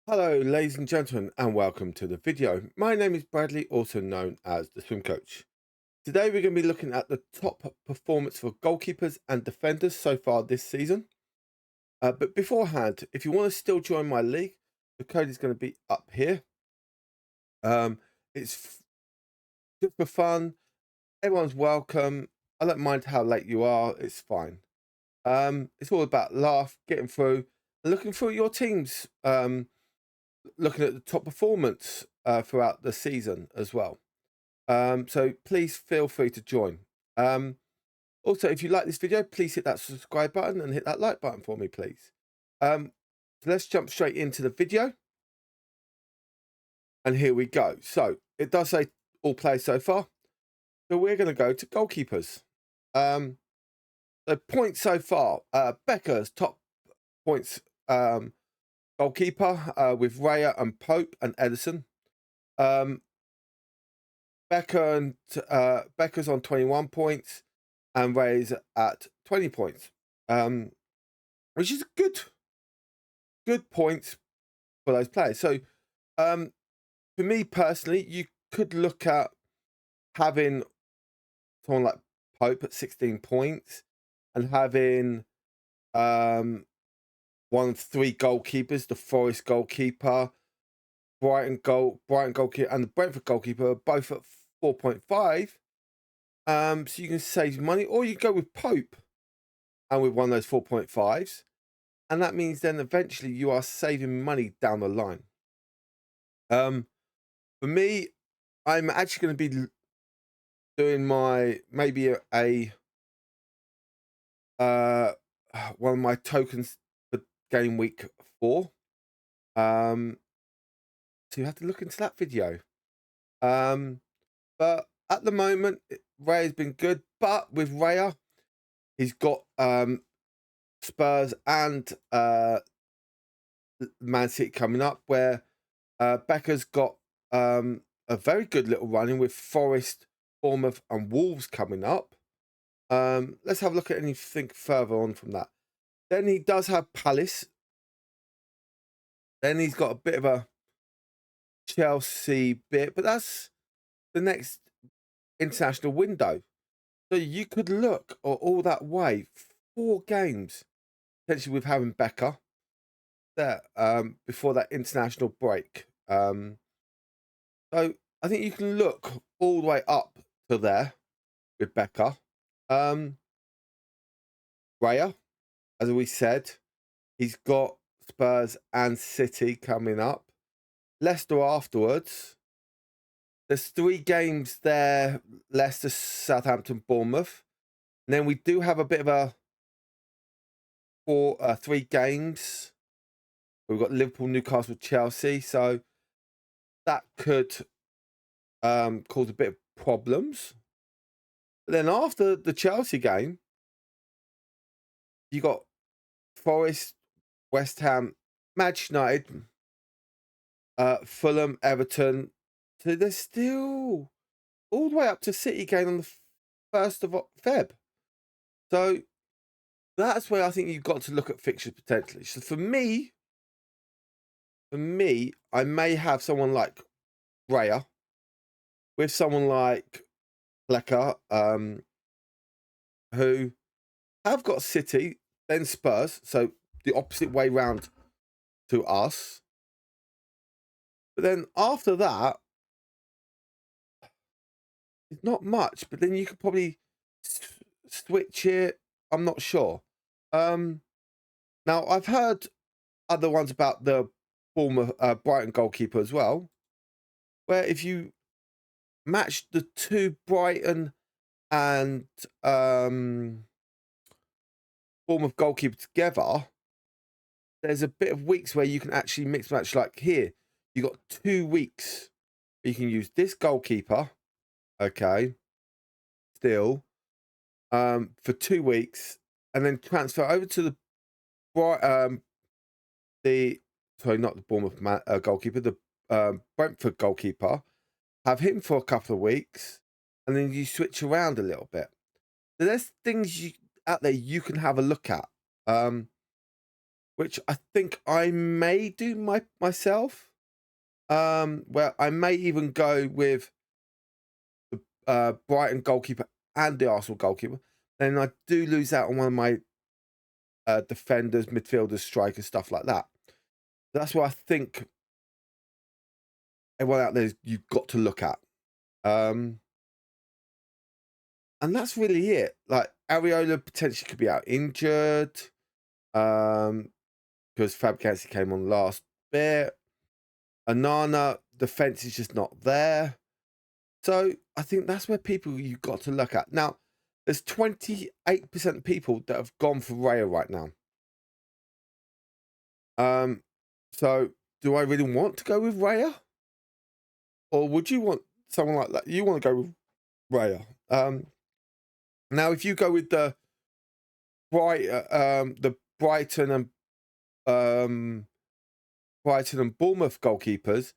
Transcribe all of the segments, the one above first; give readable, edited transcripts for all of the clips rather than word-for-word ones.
Hello, ladies and gentlemen, and welcome to the video. My name is Bradley, also known as the Swim Coach. Today, we're going to be looking at the top performance for goalkeepers and defenders so far this season. But beforehand, if you want to still join my league, the code is going to be up here. It's just for fun. Everyone's welcome. I don't mind how late you are. It's fine. It's all about laugh, getting through, and looking through your teams. Looking at the top performance throughout the season as well. So please feel free to join. Also, if you like this video, please hit that subscribe button and hit that like button for me, please. So let's jump straight into the video. And here we go. So it does say all players so far. So we're going to go to goalkeepers. The points so far. Becker's top points goalkeeper with Raya and Pope and Edison. Becker's on 21 points and Ray's at 20 points, which is good points for those players. So for me personally, you could look at having someone like Pope at 16 points and having one of three goalkeepers, the Forest goalkeeper, Brighton goalkeeper, and the Brentford goalkeeper are both at 4.5. So you can save money, or you go with Pope and with one of those 4.5s, and that means then eventually you are saving money down the line. For me, I'm actually going to be doing my maybe a one of my tokens for game week 4. So you have to look into that video. But at the moment, Raya's been good. But with Raya, he's got Spurs and Man City coming up, where Becker's got a very good little running with Forest, Bournemouth, and Wolves coming up. Let's have a look at anything further on from that. Then he does have Palace. Then he's got a bit of a Chelsea bit, but that's the next international window. So you could look all that way, 4 games, potentially with having Becker there before that international break. So I think you can look all the way up to there with Becker. Raya, as we said, he's got Spurs and City coming up. Leicester afterwards. There's 3 games there, Leicester, Southampton, Bournemouth. And then we do have a bit of a 3 games. We've got Liverpool, Newcastle, Chelsea. So that could cause a bit of problems. But then after the Chelsea game, you got Forest, West Ham, Manchester United, Fulham, Everton. So there's still all the way up to City game on the 1st of Feb. So that's where I think you've got to look at fixtures potentially. So for me, I may have someone like Raya with someone like Plecker, who have got City, then Spurs, so the opposite way round to us. But then after that, it's not much. But then you could probably switch it. I'm not sure. Now I've heard other ones about the former Brighton goalkeeper as well, where if you match the 2 Brighton and Bournemouth goalkeeper together, there's a bit of weeks where you can actually mix match. Like here, you got 2 weeks where you can use this goalkeeper, okay, still, for 2 weeks, and then transfer over to the not the Bournemouth goalkeeper, the Brentford goalkeeper. Have him for a couple of weeks, and then you switch around a little bit. So there's things out there you can have a look at. which I think I may do myself. Where I may even go with the Brighton goalkeeper and the Arsenal goalkeeper. Then I do lose out on one of my defenders, midfielders, strikers, stuff like that. That's what I think everyone out there you've got to look at. And that's really it. Like Areola potentially could be out injured. Because Fabregas came on last bit. Anana, defense is just not there. So I think that's where people you've got to look at. Now, there's 28% of people that have gone for Raya right now. So do I really want to go with Raya? Or would you want someone like that? You want to go with Raya. Now, if you go with the Brighton and Bournemouth goalkeepers,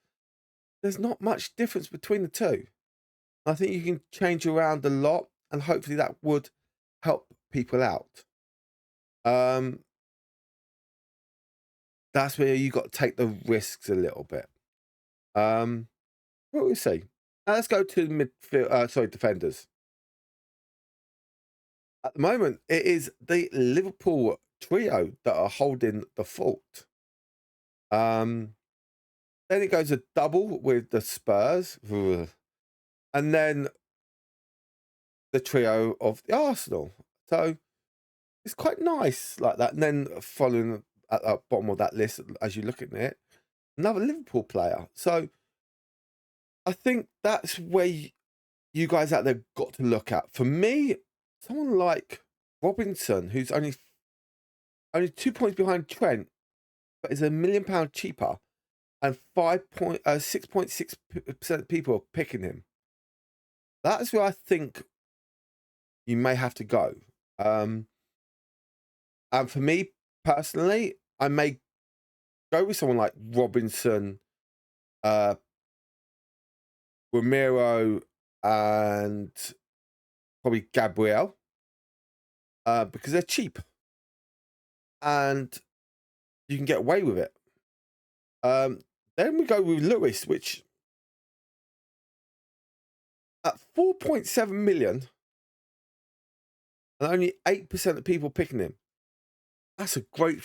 there's not much difference between the two. I think you can change around a lot, and hopefully that would help people out. That's where you got to take the risks a little bit. What will we see? Now let's go to midfield. Defenders. At the moment, it is the Liverpool trio that are holding the fort. Then it goes a double with the Spurs, and then the trio of the Arsenal. So it's quite nice like that. And then following at the bottom of that list, as you're looking at it, another Liverpool player. So I think that's where you guys out there got to look at. For me, someone like Robinson, who's only 2 points behind Trent, but is £1 million cheaper, and 6.6% of people are picking him. That's where I think you may have to go. And for me personally, I may go with someone like Robinson, Romero, and probably Gabriel, because they're cheap and you can get away with it. Then we go with Lewis, which at 4.7 million and only 8% of people picking him. That's a great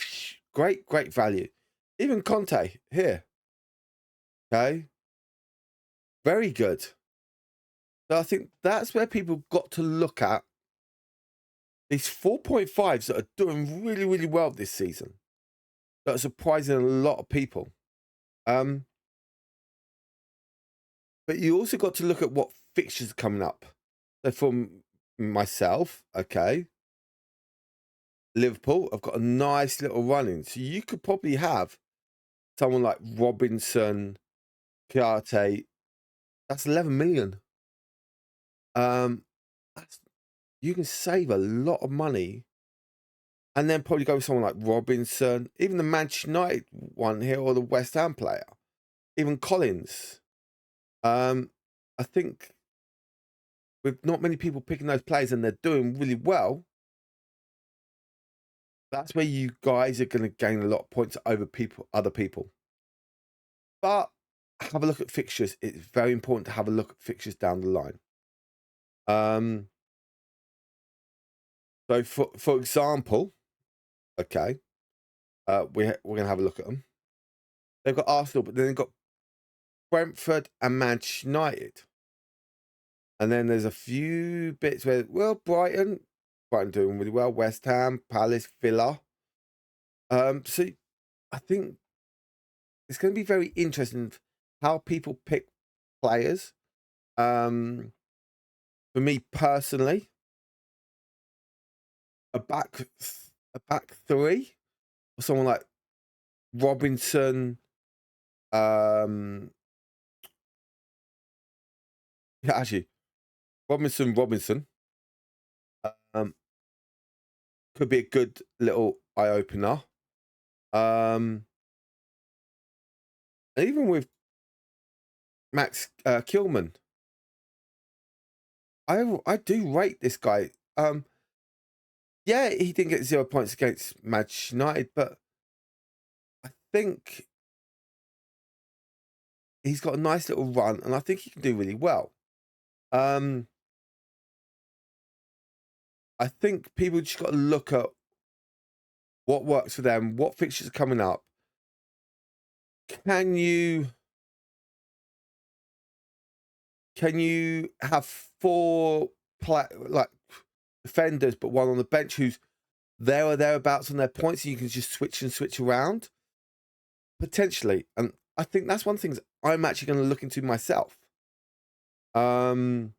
value. Even Conte here. Okay. Very good. So I think that's where people got to look at these 4.5s that are doing really, really well this season. That are surprising a lot of people. But you also got to look at what fixtures are coming up. So for myself, okay, Liverpool, I've got a nice little run in. So you could probably have someone like Robinson, Kiarte. That's 11 million. You can save a lot of money. And then probably go with someone like Robinson, even the Manchester United one here, or the West Ham player, even Collins. I think with not many people picking those players and they're doing really well, that's where you guys are going to gain a lot of points over other people. But have a look at fixtures. It's very important to have a look at fixtures down the line. So for example, okay, we're going to have a look at them. They've got Arsenal, but then they've got Brentford and Manchester United. And then there's a few bits where, well, Brighton doing really well. West Ham, Palace, Villa. So I think it's going to be very interesting how people pick players. For me personally, a back three, or someone like Robinson. Yeah, actually, Robinson. Could be a good little eye opener. And even with Max Kilman, I do rate this guy. Yeah, he didn't get 0 points against Manchester United, but think he's got a nice little run, and I think he can do really well. I think people just got to look at what works for them, what fixtures are coming up. Can you have 4 defenders, but one on the bench who's there or thereabouts on their points, and you can just switch around? Potentially. And I think that's one of the things I'm actually going to look into myself. And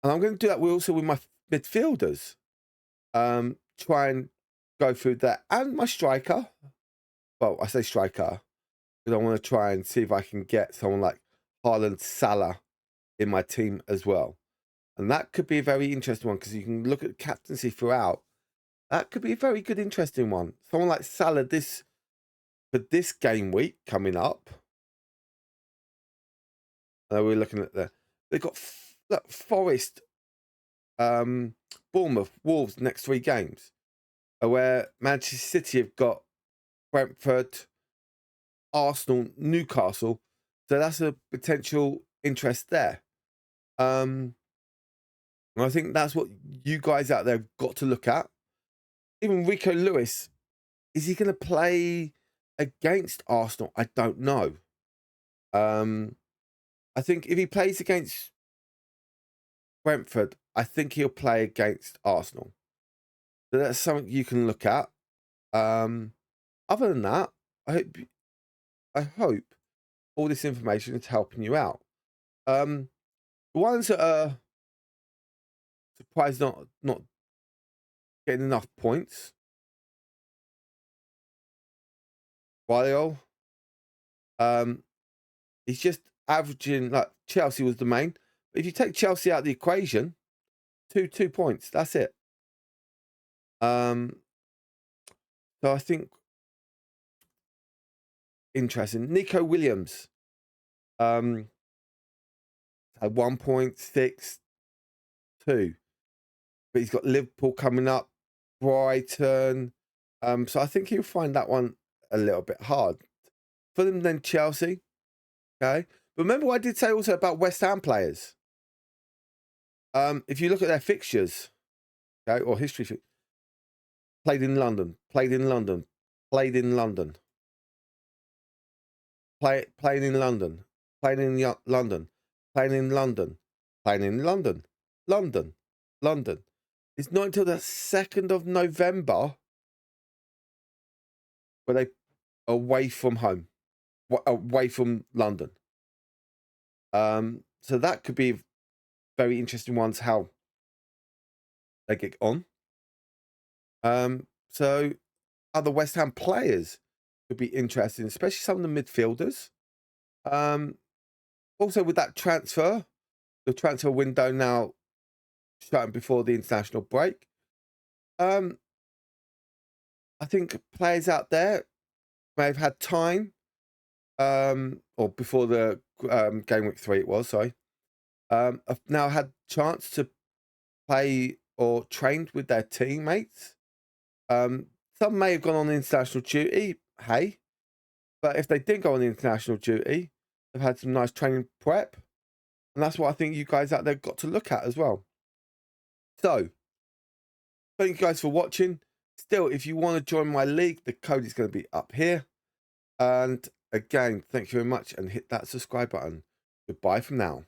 I'm going to do that also with my midfielders. Try and go through that. And my striker. Well, I say striker because I want to try and see if I can get someone like Haaland, Salah in my team as well. And that could be a very interesting one because you can look at captaincy throughout. That could be a very good, interesting one. Someone like Salah for this game week coming up. We're looking at they've got Forest, Bournemouth, Wolves next 3 games, where Manchester City have got Brentford, Arsenal, Newcastle. So that's a potential interest there. And I think that's what you guys out there have got to look at. Even Rico Lewis, is he going to play against Arsenal? I don't know. I think if he plays against Brentford, I think he'll play against Arsenal. So that's something you can look at. Other than that, I hope all this information is helping you out. The ones that are surprised not getting enough points. Guardiola, he's just averaging, like Chelsea was the main. But if you take Chelsea out of the equation, 2 points. That's it. So I think interesting. Nico Williams had 1.62, but he's got Liverpool coming up, Brighton. So I think he'll find that one a little bit hard. For them, then Chelsea. Okay. But remember what I did say also about West Ham players. If you look at their fixtures, okay, or history, played in London, played in London, played in London, playing in London, playing in London, playing in London, playing in London, London. It's not until the 2nd of November where they away from home, away from London. So that could be very interesting ones, how they get on. So other West Ham players could be interesting, especially some of the midfielders. Also with that transfer, the transfer window now starting before the international break. I think players out there may have had time, or before the game week 3 it was, sorry, have now had chance to play or trained with their teammates. Some may have gone on international duty, hey, but if they didn't go on international duty, they've had some nice training prep. And that's what I think you guys out there got to look at as well. So, thank you guys for watching. Still, if you want to join my league, the code is going to be up here. And again, thank you very much and hit that subscribe button. Goodbye from now.